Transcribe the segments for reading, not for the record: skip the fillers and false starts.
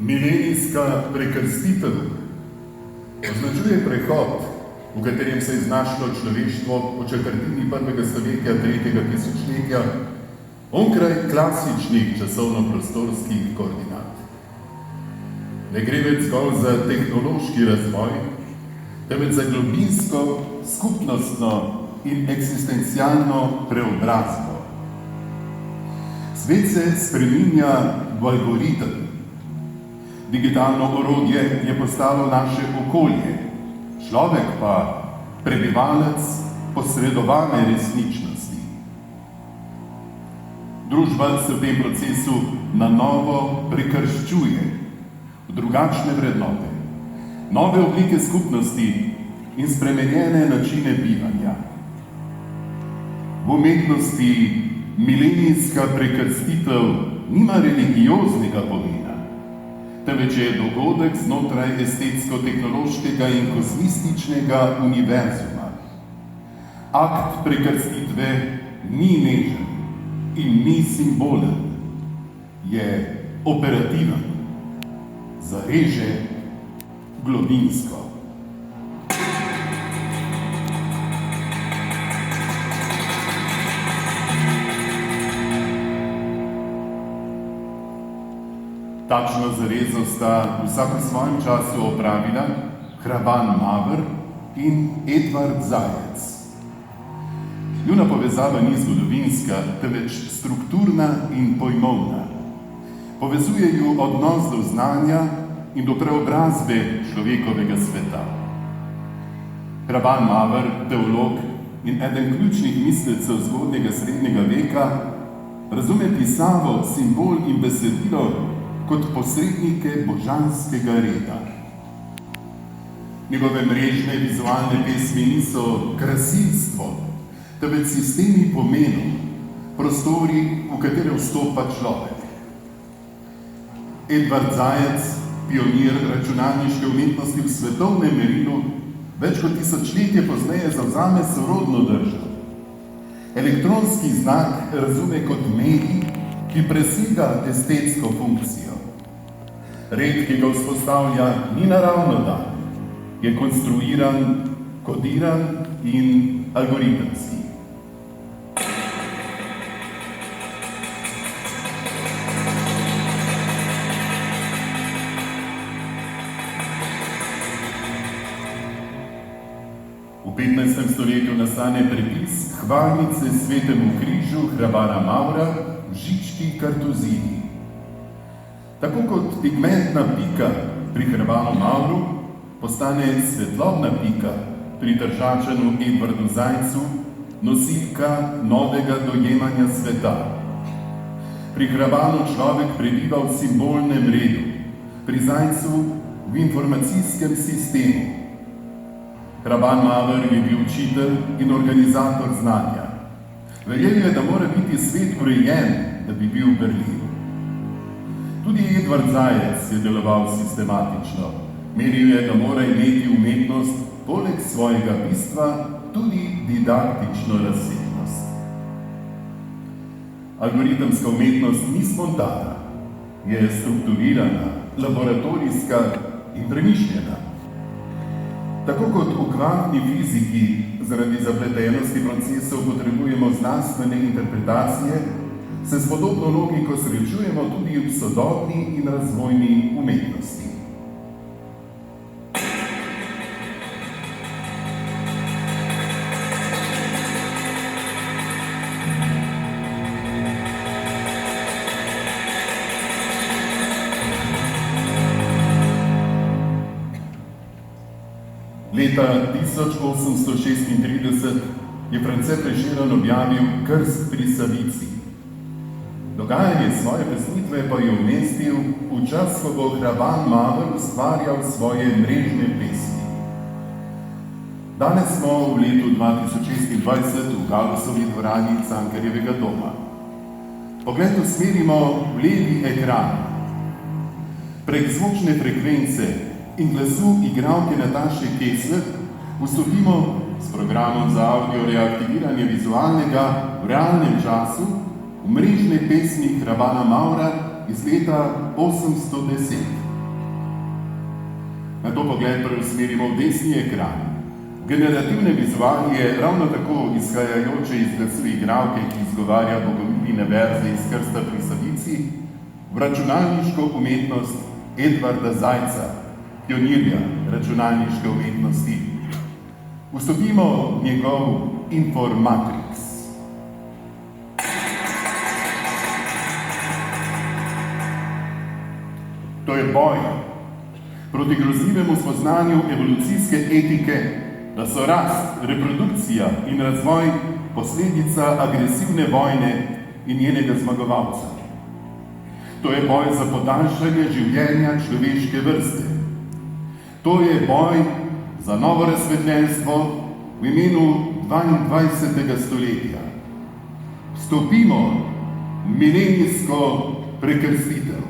Milenijska prekrstitev označuje prehod, v katerem se je znašlo človeštvo v četrtini prvega stoletja tretjega tisočletja onkraj klasičnih časovno-prostorskih koordinat. Ne gre več zgolj za tehnološki razvoj, temveč za globinsko, skupnostno in eksistencialno preobrazbo. Svet se spreminja v algoritem. Digitalno orodje je postalo naše okolje, človek pa prebivalec posredovane resničnosti. Družba se v tem procesu na novo prekrščuje v drugačne vrednote, nove oblike skupnosti in spremenjene načine bivanja. V umetnosti milenijska prekrstitev nima religioznega pomena, temveč je dogodek znotraj estetsko-tehnološkega in kozmističnega univerzuma. Akt prekrstitve ni nežen in ni simbolen, je operativen, zareže globinsko. Takšno zarezo sta vsak v svojem času opravila Hraban Mavr in Edvard Zajec. Njuna povezava ni zgodovinska, temveč strukturna in pojmovna. Povezuje ju odnos do znanja in do preobrazbe človekovega sveta. Hraban Mavr, teolog in eden ključnih mislecev zgodnjega srednjega veka, razume pisavo, simbol in besedilo kot posrednike božanskega reda. Njegove mrežne vizualne pesmi niso krasilstvo, temveč sistemi pomenov, prostori, v katere vstopa človek. Edvard Zajec, pionir računalniške umetnosti v svetovnem merilu, več kot tisočletje pozneje zavzame sorodno držo. Elektronski znak razume kot medij, ki presega estetsko funkcijo. Red, ki ga vzpostavlja, ni naravno dan, je konstruiran, kodiran in algoritemski. V 15. stoletju nastane prepis hvalnice Svetemu križu Hrabana Mavra v žički kartuziji. Tako kot pigmentna pika pri Hrbanu Mavru postane svetlobna pika pri Tržačanu Edvardu Zajcu nosilka novega dojemanja sveta. Pri Hrbanu človek prebiva v simbolnem redu, pri Zajcu v informacijskem sistemu. Hraban Mavr je bil učitelj in organizator znanja. Verjel je, da mora biti svet urejen, da bi bil berljiv. Tudi Edvard Zajec je deloval sistematično. Menil je, da mora imeti umetnost poleg svojega bistva tudi didaktično razsežnost. Algoritemska umetnost ni spontana, je strukturirana, laboratorijska in premišljena. Tako kot v kvantni fiziki zaradi zapletenosti procesov potrebujemo znanstvene interpretacije, se s podobno logiko srečujemo tudi v sodobni in razvojni umetnosti. Leta 1836 je France Prešeren objavil Krst pri Savici. Dogajanje svoje pesnitve pa je umestil v čas, ko bo Hraban Mavr ustvarjal svoje mrežne pesmi. Danes smo v letu 2026 v Galusovi dvorani Cankarjevega doma. Pogled usmerimo v levi ekran. Prek zvočne frekvence in glasu igralke Nataše Kessler vstopimo s programom za audio reaktiviranje vizualnega v realnem času v mrežne pesmi Hrabana Mavra iz leta 810. Na to pogled preusmerimo v desni ekran. Generativne vizuali je ravno tako izhajajoče iz glasu igralke, ki izgovarja bogomiline verze iz Krsta pri Savici, v računalniško umetnost Edvarda Zajca, pionirja računalniške umetnosti. Vstopimo v njegov Informatrix. To je boj proti grozljivemu spoznanju evolucijske etike, da so rast, reprodukcija in razvoj posledica agresivne vojne in njenega zmagovalca. To je boj za podaljšanje življenja človeške vrste. To je boj za novo razsvetljenstvo v imenu 22. stoletja. Vstopimo v milenijsko prekrstitev.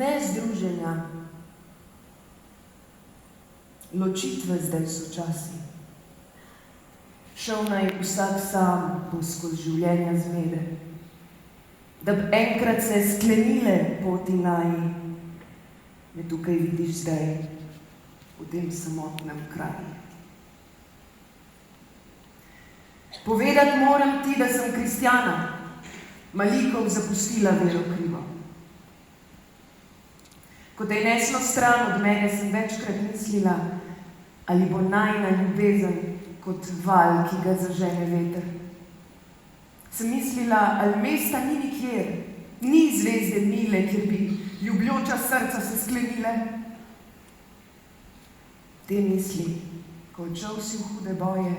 Ne združenja, ločitve zdaj so časi. Šel naj vsak sam bo skozi življenja zmede, da bi enkrat se sklenile poti naj, me tukaj vidiš zdaj, v tem samotnem kraju. Povedati moram ti, da sem kristjana, malikov zapustila vero krivo. Ko te je neslo stran od mene, sem večkrat mislila, ali bo najina ljubezen kot val, ki ga zažene veter. Sem mislila, ali mesta ni nikjer, ni zvezde mile, kjer bi ljubljoča srca se sklenile. Te misli, ko odšel si v hude boje,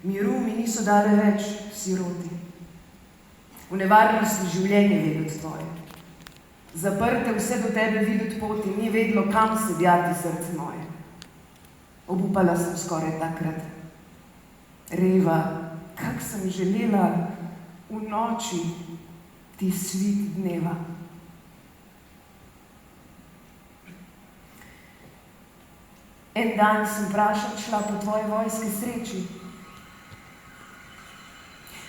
miru mi niso dale več siroti. V nevarnosti življenje vedeti tvoje. Zaprte vse do tebe videti poti, ni vedlo, kam se djati srce moje. Obupala sem skoraj takrat. Reva, kak sem želela v noči ti svit dneva. En dan sem prašat šla po tvoje vojske sreči.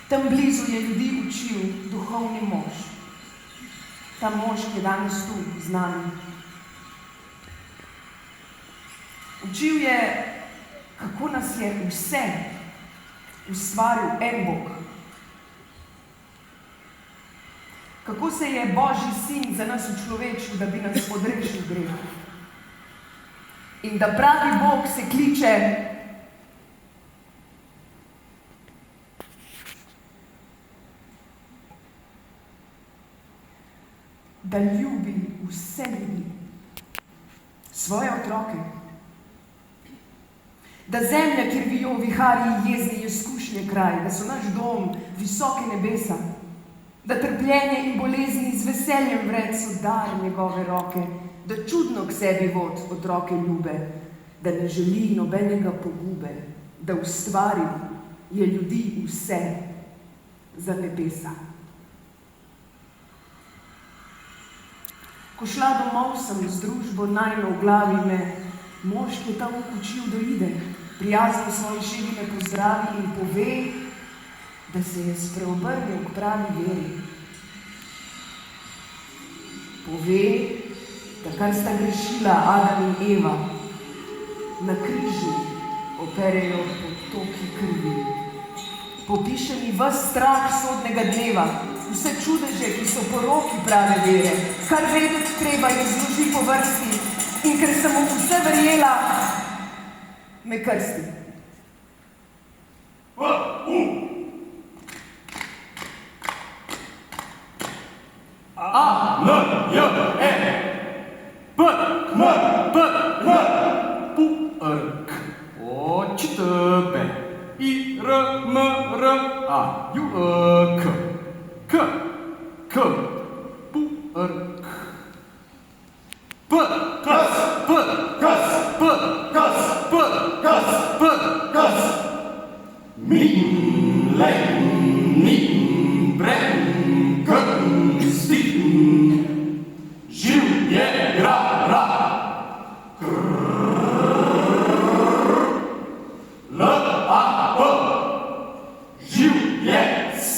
Tam blizu je ljudi učil duhovni mož. Ta mož, ki je danes tu z nami. Učil je, kako nas je vse ustvaril en Bog. Kako se je Božji sin za nas učlovečil, da bi nas odrešil greha. In da pravi Bog se kliče da ljubi vse ljudi, svoje otroke. Da zemlja, kjer vijo viharji jezni, je izkušnje kraj, da so naš dom visoke nebesa, da trpljenje in bolezni z veseljem vred so dar njegove roke, da čudno k sebi vod otroke ljube, da ne želi nobenega pogube, da ustvari je ljudi vse za nebesa. Ko šla domov sem z družbo najno v glavi me, mož, ki je tam učil, doide, prijazno svoje ševi me pozdravi in pove, da se je spreobrnil k pravi veri. Pove, da kar sta grešila Adam in Eva, na križu operejo potoki krvi. Popiše mi ves strah sodnega dneva, vse čudeže, ki so poroki prave vere, kar vedeti treba in zloži po vrsti, in ker sem mu vse verjela, me krsti. A, N, J, E, P, M, P, M, P, R, K, O, Č, T, B, I, R, M, R, A, J, K, K, K, P, R, K, P, Kas, P, kas, P, kas, P, kas, P, kas. Min, len, nin, bren, krn, stik, živ je gra, ra, L, A, P, živ je s.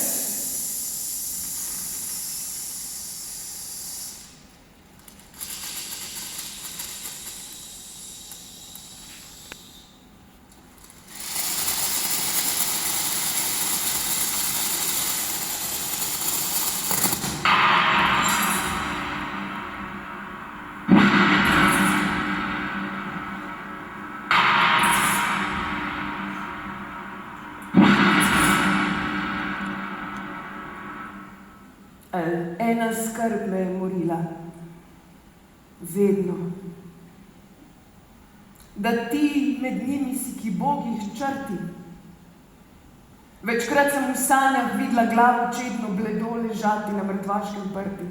Ena skrb me je morila. Vedno. Da ti med njimi si ki bogih črti. Večkrat sem v sanjah videla glavo čedno bledo ležati na mrtvaškem prti.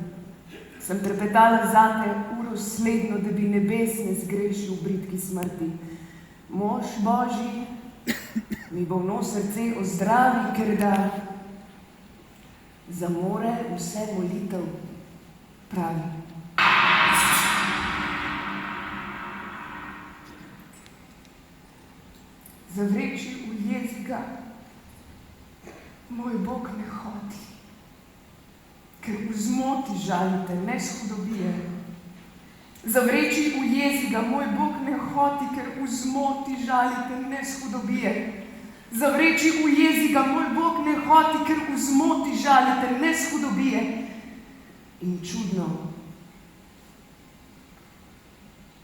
Sem trepetala zate uro sledno, da bi nebes ne zgrešil v bridki smrti. Mož Božji mi bolno srce ozdravi, ker da zamore vse molitev pravi. Zavreči v jeziga moj Bog ne hoti, ker v zmoti žalite, ne s hudobije. Zavreči v jeziga moj Bog ne hoti, ker v zmoti žalite, ne s hudobije. Zavreči v jeziga moj Bog ne hoti, ker v zmoti žalite, ne s hudobije. In čudno,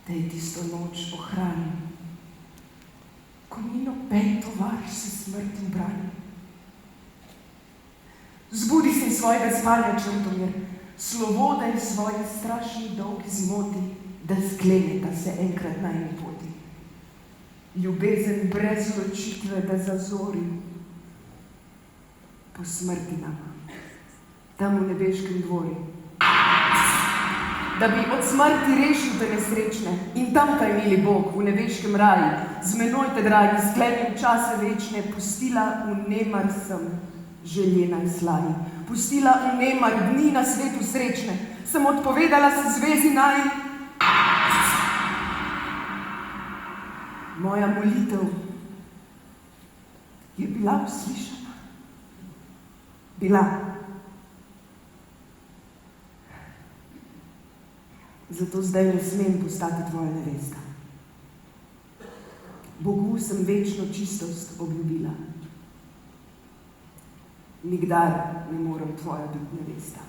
da je tisto noč ohranil, ko ni noben tovariš se smrti brani. Zbudi se iz svojega spanja, Črtomir, slovo, da je svoje strašni dolgi zmoti, da skleneta se enkrat na eni poti. Ljubezen brez ločitve, da zazori po smrti nama, tam v nebeškem dvori. Da bi od smrti rešil te nesrečne in tamkaj, mili Bog, v nebeškem raju, z menoj te, dragi, sklenil čase večne, pustila v nemar sem željena in slaji. Pustila v nemar dni na svetu srečne, sem odpovedala se zvezi naj. Moja molitev je bila uslišana. Bila. Zato zdaj ne smem postati tvoja nevesta. Bogu sem večno čistost obljubila. Nikdar ne morem tvoja biti nevesta.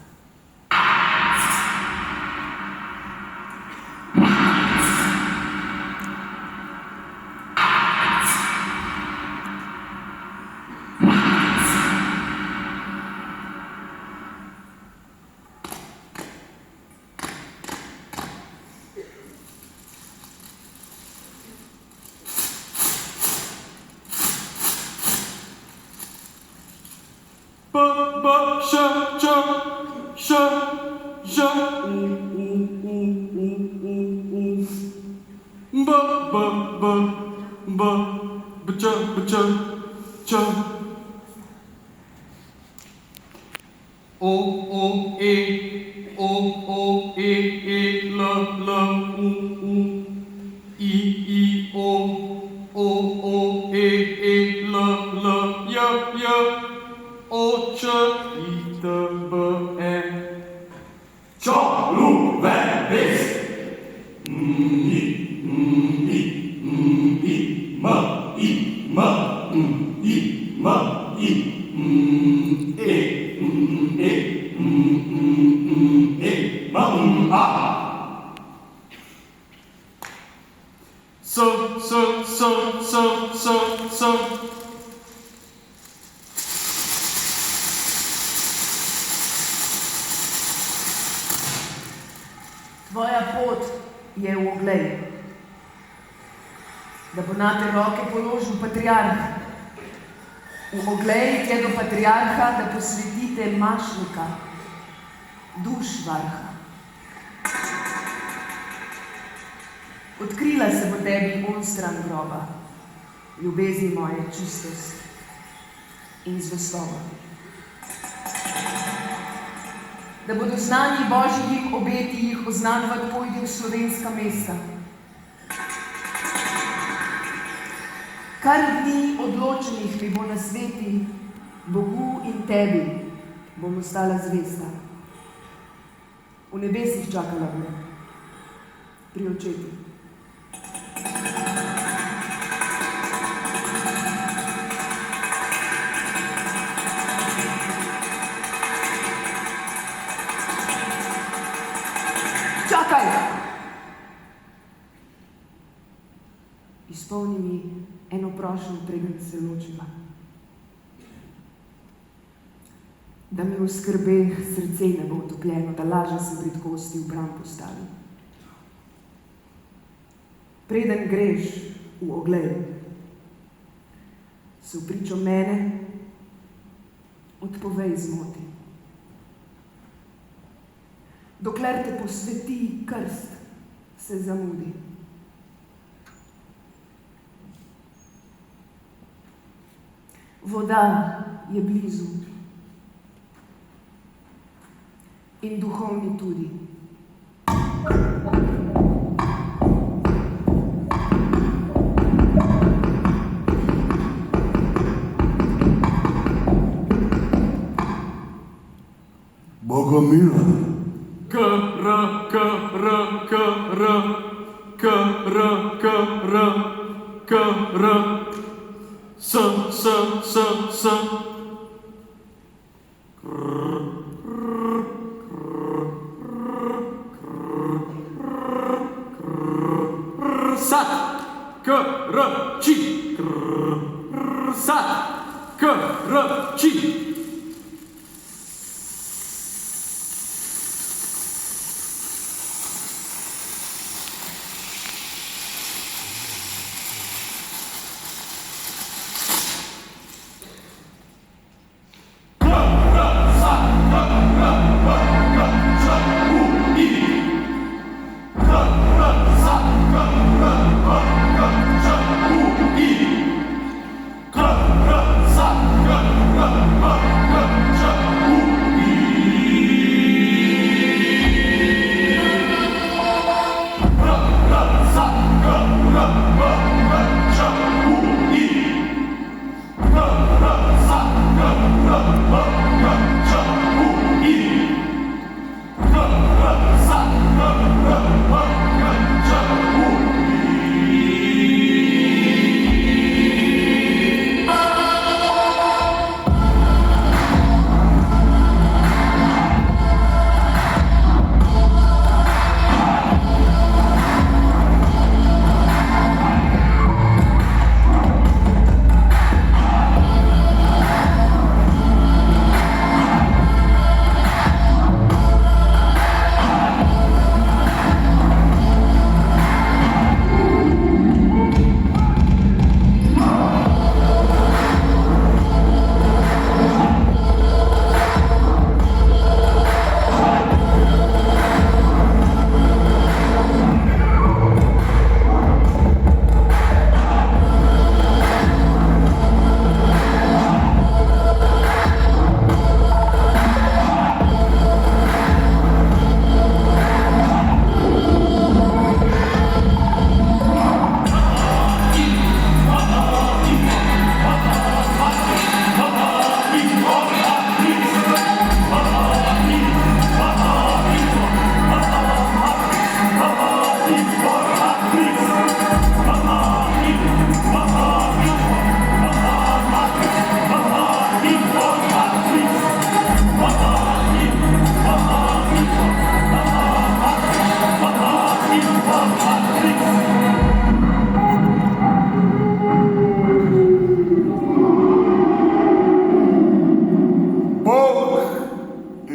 Tvoja pot je v oglej, da bo na te roke položil patriarh. V oglej je do patriarha, da posvetite mašnika, duš varha. Odkrila se bo tebi onstran groba, ljubezni moje čistost in zvestoba. Da bodo znani božjih obeti jih oznanjati pojdi v slovenska mesta. Kar dni odločenih mi bo na sveti, Bogu in tebi bom ostala zvesta. V nebesih čakala bo, pri očetu. Čakaj! Izpolni mi eno prošnjo, preden se ločiva. Da mi v skrbeh srce ne bo utopljeno, da laže se bridkosti v bran postavi. Preden greš v ogled, se vpričo mene odpovej zmoti. Dokler te posveti krst, se zamudi. Voda je blizu in duhovni tudi. Bogomila.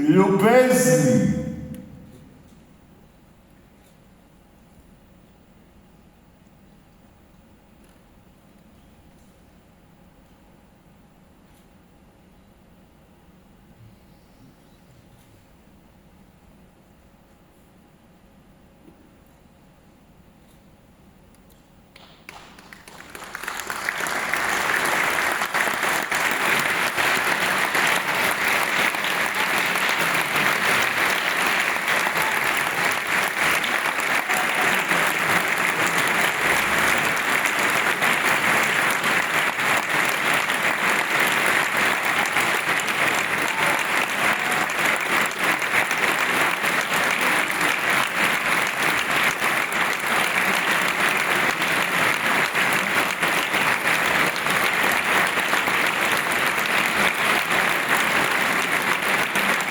Ljubezni.